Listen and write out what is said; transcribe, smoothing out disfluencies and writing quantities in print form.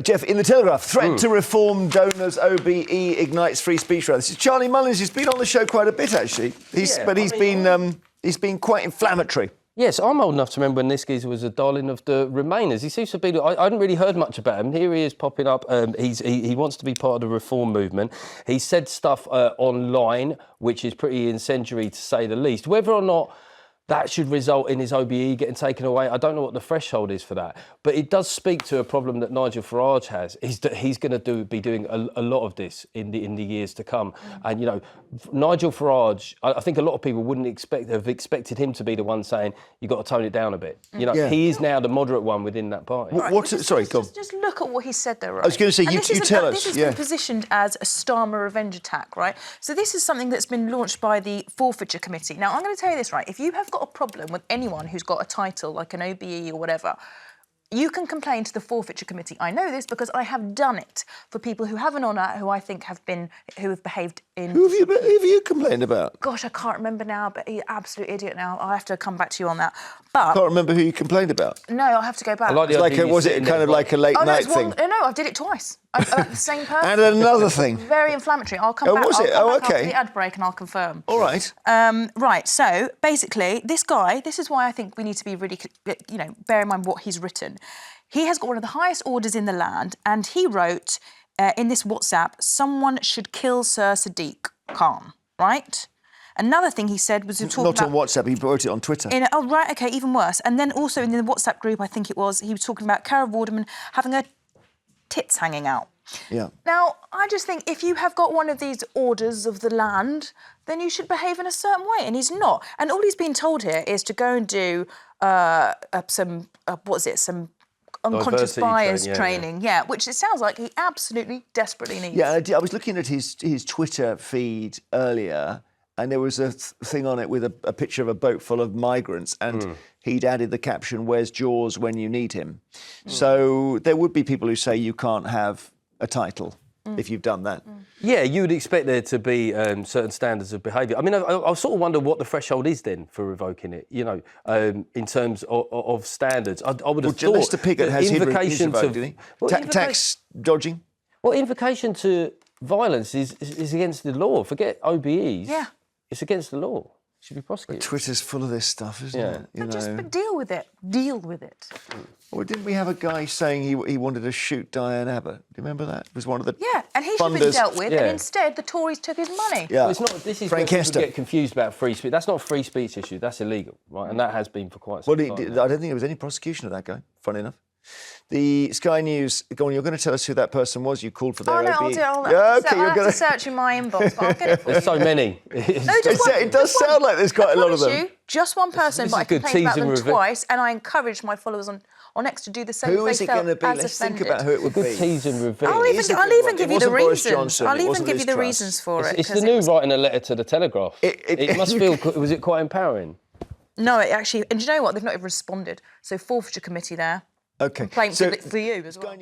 Jeff, in the Telegraph, threat to reform donors, OBE ignites free speech rally. This is Charlie Mullins, who's been on the show quite a bit, actually. He's been quite inflammatory. Yes, I'm old enough to remember when this geezer was a darling of the Remainers. He seems to be... I hadn't really heard much about him. Here he is popping up. He wants to be part of the reform movement. He said stuff online, which is pretty incendiary to say the least. Whether or not that should result in his OBE getting taken away, I don't know what the threshold is for that. But it does speak to a problem that Nigel Farage has, is that he's going to be doing a lot of this in the years to come. And, you know, Nigel Farage, I think a lot of people wouldn't have expected him to be the one saying, you've got to tone it down a bit. You know, he is now the moderate one within that party. Sorry, go on. Just look at what he said there, right? I was going to say, you tell us. This has been positioned as a Starmer revenge attack, right? So this is something that's been launched by the Forfeiture Committee. Now, I'm going to tell you this, right? If you have got a problem with anyone who's got a title like an OBE or whatever, you can complain to the Forfeiture Committee. I know this because I have done it for people who have an honour, who I think who have behaved in... Who have you complained about? Gosh, I can't remember now, but he's an absolute idiot now. I'll have to come back to you on that. But... Can't remember who you complained about? No, I'll have to go back. Was it kind of like a late night thing? No, I did it twice. About the same person. And another thing. Very inflammatory. I'll come back. Was it? I'll come back okay. after the ad break and I'll confirm. All right. Right, so basically, this guy, this is why I think we need to be really, you know, bear in mind what he's written. He has got one of the highest orders in the land, and he wrote in this WhatsApp, someone should kill Sir Sadiq Khan, right? Another thing he said was... Not on WhatsApp, he wrote it on Twitter. Oh, right, OK, even worse. And then also in the WhatsApp group, I think it was, he was talking about Cara Vorderman having her tits hanging out. Yeah. Now, I just think if you have got one of these orders of the land, then you should behave in a certain way, and he's not. And all he's been told here is to go and do some unconscious bias training, which it sounds like he absolutely desperately needs. Yeah, I was looking at his Twitter feed earlier, and there was a thing on it with a picture of a boat full of migrants, and he'd added the caption, "Where's Jaws when you need him?" So there would be people who say you can't have a title if you've done that. Yeah, you would expect there to be certain standards of behaviour. I mean, I sort of wonder what the threshold is then for revoking it, you know, in terms of standards. I would have thought... Mr Piggott has invocation of... tax dodging? Well, invocation to violence is against the law. Forget OBEs. Yeah. It's against the law. It should be prosecuted. But Twitter's full of this stuff, isn't it? But deal with it. Deal with it. Well, didn't we have a guy saying he wanted to shoot Diane Abbott? Do you remember that? It was one of the and he should have been dealt with, and instead the Tories took his money. Yeah. Well, it's not. This is where people get confused about free speech. That's not a free speech issue. That's illegal, right? And that has been for quite some time. I don't think there was any prosecution of that guy. Funny enough. The Sky News, go on, you're going to tell us who that person was you called for their OBE. I'll do it. I'll have to search in my inbox, but I'll get it for you. There's so many. It does sound like there's quite a lot of them. Just one person, but I complained about them twice, and I encourage my followers on X to do the same. Who is it going to be? Let's think about who it would be. Good tease and reveal. I'll even give you the reasons. I'll even give you the reasons for it. It's the new writing a letter to the Telegraph. It must feel... Was it quite empowering? No, it actually... And do you know what? They've not even responded. So Forfeiture Committee there. OK. Complaint for you as well.